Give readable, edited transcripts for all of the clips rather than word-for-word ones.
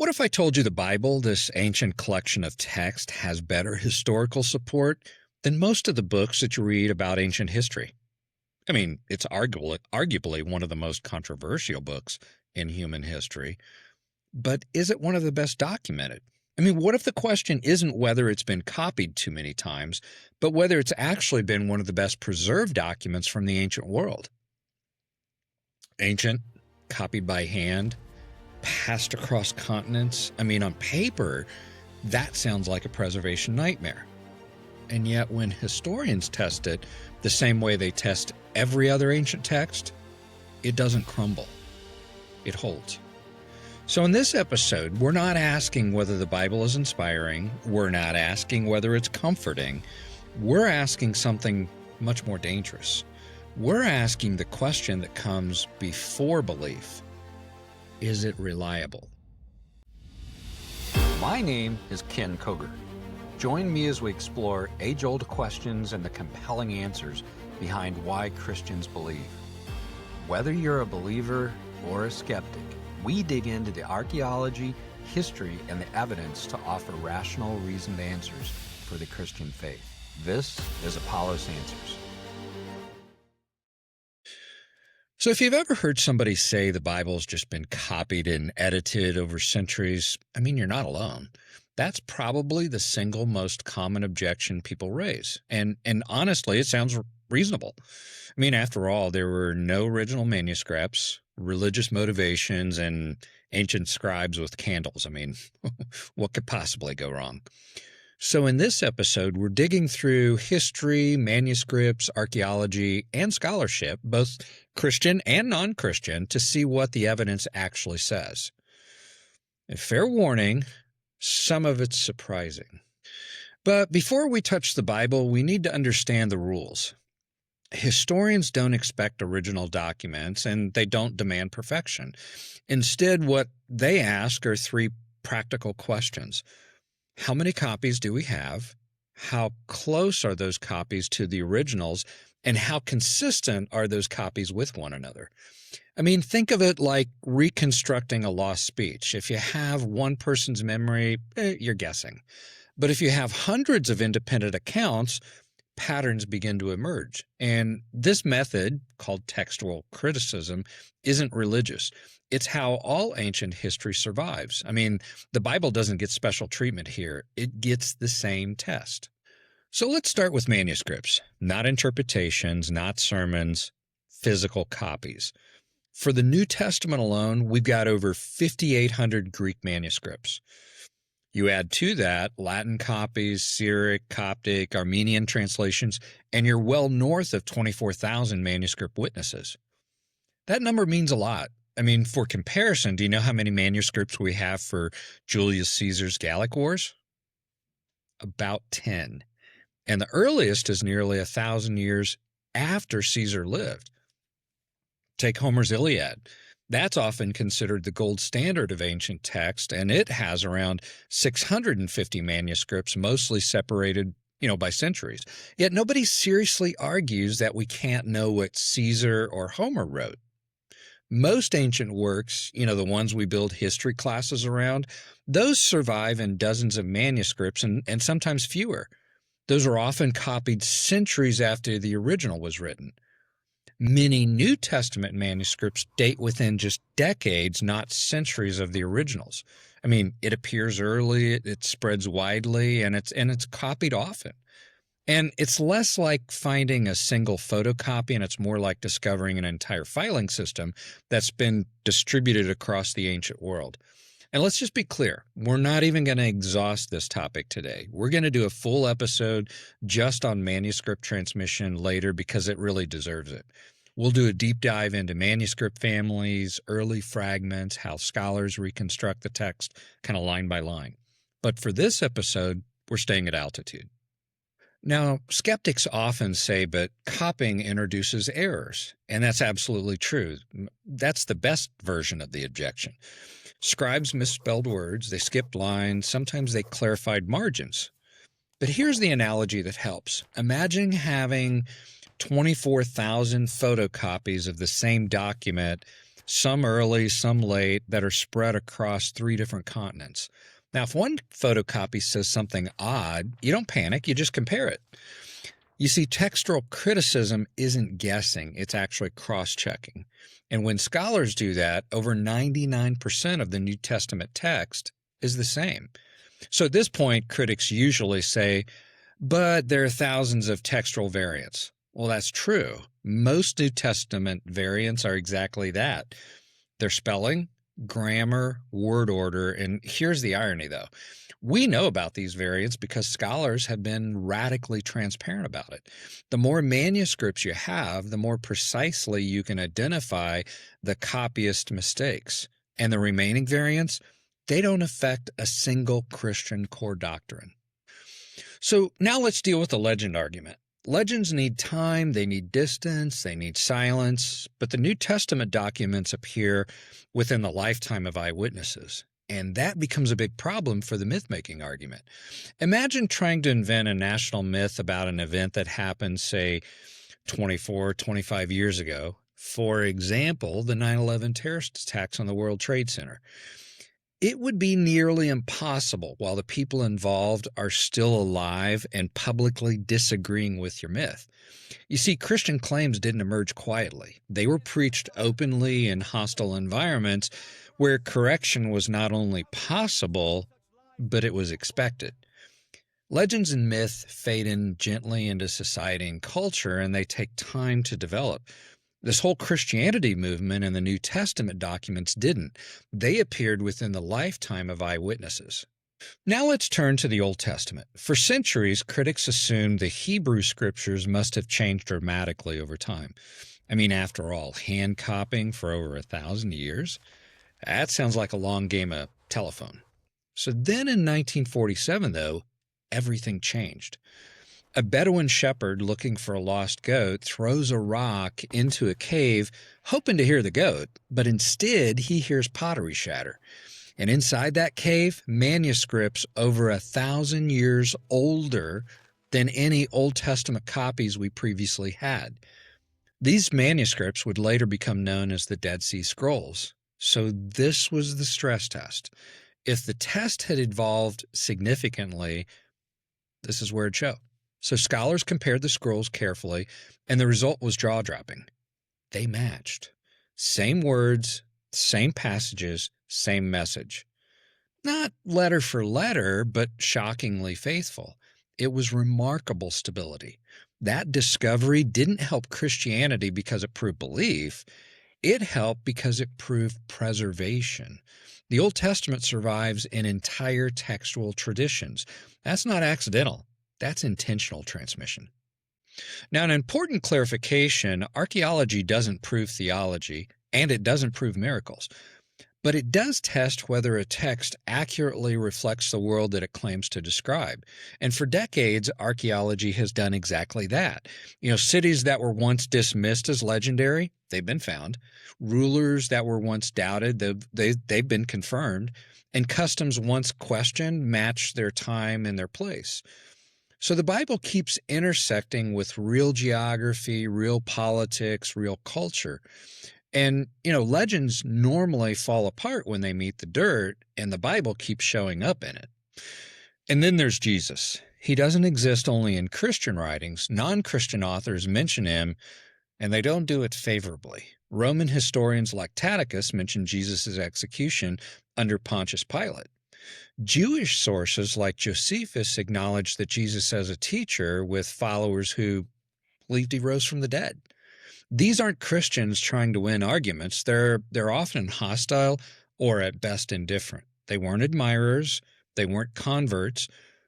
What if I told you the Bible, this ancient collection of text, has better historical support than most of the books that you read about ancient history? I mean, it's arguably one of the most controversial books in human history, but is it one of the best documented? I mean, what if the question isn't whether it's been copied too many times, but whether it's actually been one of the best preserved documents from the ancient world? Ancient, copied by hand, passed across continents. I mean, on paper, that sounds like a preservation nightmare. And yet, when historians test it the same way they test every other ancient text, it doesn't crumble. It holds. So in this episode, we're not asking whether the Bible is inspiring. We're not asking whether it's comforting. We're asking something much more dangerous. We're asking the question that comes before belief. Is it reliable? My name is Ken Koger. Join me as we explore age-old questions and the compelling answers behind why Christians believe. Whether you're a believer or a skeptic, we dig into the archaeology, history, and the evidence to offer rational, reasoned answers for the Christian faith. This is Apollos Answers. So if you've ever heard somebody say the Bible's just been copied and edited over centuries, I mean, you're not alone. That's probably the single most common objection people raise. And honestly, it sounds reasonable. I mean, after all, there were no original manuscripts, religious motivations, and ancient scribes with candles. I mean, what could possibly go wrong? So in this episode, we're digging through history, manuscripts, archaeology, and scholarship, both Christian and non-Christian, to see what the evidence actually says. And fair warning, some of it's surprising. But before we touch the Bible, we need to understand the rules. Historians don't expect original documents, and they don't demand perfection. Instead, what they ask are three practical questions. How many copies do we have? How close are those copies to the originals? And how consistent are those copies with one another? I mean, think of it like reconstructing a lost speech. If you have one person's memory, you're guessing. But if you have hundreds of independent accounts, patterns begin to emerge. And this method, called textual criticism, isn't religious. It's how all ancient history survives. I mean, the Bible doesn't get special treatment here. It gets the same test. So let's start with manuscripts, not interpretations, not sermons, physical copies. For the New Testament alone, we've got over 5,800 Greek manuscripts. You add to that Latin copies, Syriac, Coptic, Armenian translations, and you're well north of 24,000 manuscript witnesses. That number means a lot. I mean, for comparison, do you know how many manuscripts we have for Julius Caesar's Gallic Wars? About 10. And the earliest is nearly 1,000 years after Caesar lived. Take Homer's Iliad. That's often considered the gold standard of ancient text, and it has around 650 manuscripts, mostly separated, by centuries. Yet nobody seriously argues that we can't know what Caesar or Homer wrote. Most ancient works, the ones we build history classes around, those survive in dozens of manuscripts and sometimes fewer. Those are often copied centuries after the original was written. Many New Testament manuscripts date within just decades, not centuries of the originals. I mean, it appears early, it spreads widely, and it's copied often. And it's less like finding a single photocopy, and it's more like discovering an entire filing system that's been distributed across the ancient world. And let's just be clear, we're not even going to exhaust this topic today. We're going to do a full episode just on manuscript transmission later because it really deserves it. We'll do a deep dive into manuscript families, early fragments, how scholars reconstruct the text, kind of line by line. But for this episode, we're staying at altitude. Now, skeptics often say, but copying introduces errors, and that's absolutely true. That's the best version of the objection. Scribes misspelled words, they skipped lines, sometimes they clarified margins. But here's the analogy that helps. Imagine having 24,000 photocopies of the same document some early, some late, that are spread across 3 different continents. Now, if one photocopy says something odd, you don't panic, you just compare it. You see, textual criticism isn't guessing, it's actually cross-checking. And when scholars do that, over 99% of the New Testament text is the same. So at this point, critics usually say, but there are thousands of textual variants. Well, that's true. Most New Testament variants are exactly that. They're spelling, grammar, word order, and here's the irony, though. We know about these variants because scholars have been radically transparent about it. The more manuscripts you have, the more precisely you can identify the copyist mistakes. And the remaining variants, they don't affect a single Christian core doctrine. So now let's deal with the legend argument. Legends need time, they need distance, they need silence, but the New Testament documents appear within the lifetime of eyewitnesses. And that becomes a big problem for the myth-making argument. Imagine trying to invent a national myth about an event that happened, say, 24, 25 years ago. For example, the 9/11 terrorist attacks on the World Trade Center. It would be nearly impossible while the people involved are still alive and publicly disagreeing with your myth. You see, Christian claims didn't emerge quietly. They were preached openly in hostile environments where correction was not only possible, but it was expected. Legends and myth fade in gently into society and culture, and they take time to develop. This whole Christianity movement in the New Testament documents didn't. They appeared within the lifetime of eyewitnesses. Now let's turn to the Old Testament. For centuries, critics assumed the Hebrew scriptures must have changed dramatically over time. I mean, after all, hand copying for over 1,000 years? That sounds like a long game of telephone. So then in 1947, though, everything changed. A Bedouin shepherd looking for a lost goat throws a rock into a cave, hoping to hear the goat, but instead he hears pottery shatter. And inside that cave, manuscripts over 1,000 years older than any Old Testament copies we previously had. These manuscripts would later become known as the Dead Sea Scrolls. So this was the stress test. If the test had evolved significantly, this is where it showed. So scholars compared the scrolls carefully, and the result was jaw-dropping. They matched. Same words, same passages, same message. Not letter for letter, but shockingly faithful. It was remarkable stability. That discovery didn't help Christianity because it proved belief. It helped because it proved preservation. The Old Testament survives in entire textual traditions. That's not accidental. That's intentional transmission. Now, an important clarification, archaeology doesn't prove theology, and it doesn't prove miracles. But it does test whether a text accurately reflects the world that it claims to describe. And for decades, archaeology has done exactly that. Cities that were once dismissed as legendary, they've been found. Rulers that were once doubted, they've been confirmed. And customs once questioned match their time and their place. So the Bible keeps intersecting with real geography, real politics, real culture. And, legends normally fall apart when they meet the dirt, and the Bible keeps showing up in it. And then there's Jesus. He doesn't exist only in Christian writings. Non-Christian authors mention him, and they don't do it favorably. Roman historians like Tacitus mention Jesus' execution under Pontius Pilate. Jewish sources like Josephus acknowledge that Jesus as a teacher with followers who believed he rose from the dead. These aren't Christians trying to win arguments. They're often hostile or at best indifferent. They weren't admirers. They weren't converts.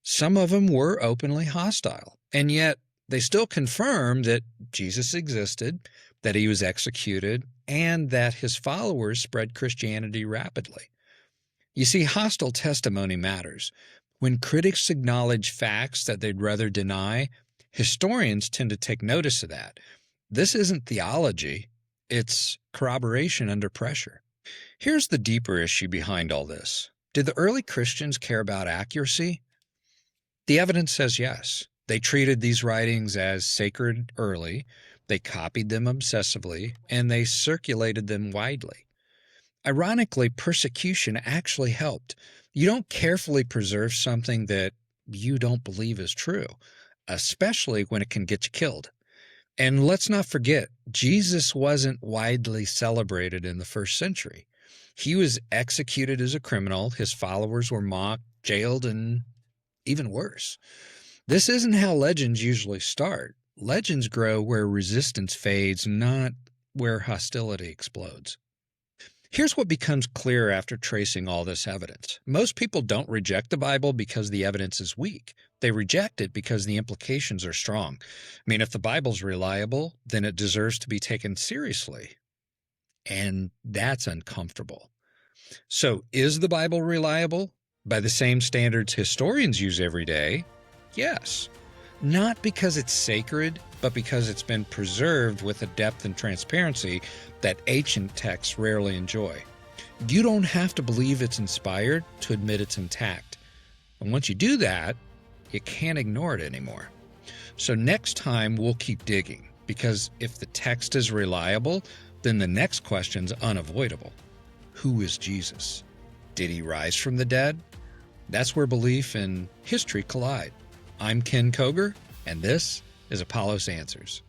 Some of them were openly hostile. And yet they still confirm that Jesus existed, that he was executed, and that his followers spread Christianity rapidly. You see, hostile testimony matters. When critics acknowledge facts that they'd rather deny, historians tend to take notice of that. This isn't theology, it's corroboration under pressure. Here's the deeper issue behind all this. Did the early Christians care about accuracy? The evidence says yes. They treated these writings as sacred early. They copied them obsessively, and they circulated them widely. Ironically, persecution actually helped. You don't carefully preserve something that you don't believe is true, especially when it can get you killed. And let's not forget, Jesus wasn't widely celebrated in the first century. He was executed as a criminal, his followers were mocked, jailed, and even worse. This isn't how legends usually start. Legends grow where resistance fades, not where hostility explodes. Here's what becomes clear after tracing all this evidence. Most people don't reject the Bible because the evidence is weak. They reject it because the implications are strong. I mean, if the Bible's reliable, then it deserves to be taken seriously. And that's uncomfortable. So, is the Bible reliable? By the same standards historians use every day? Yes. Not because it's sacred, but because it's been preserved with a depth and transparency that ancient texts rarely enjoy. You don't have to believe it's inspired to admit it's intact. And once you do that, you can't ignore it anymore. So next time we'll keep digging, because if the text is reliable, then the next question's unavoidable. Who is Jesus? Did he rise from the dead? That's where belief and history collide. I'm Ken Koger, and this is Apollos Answers.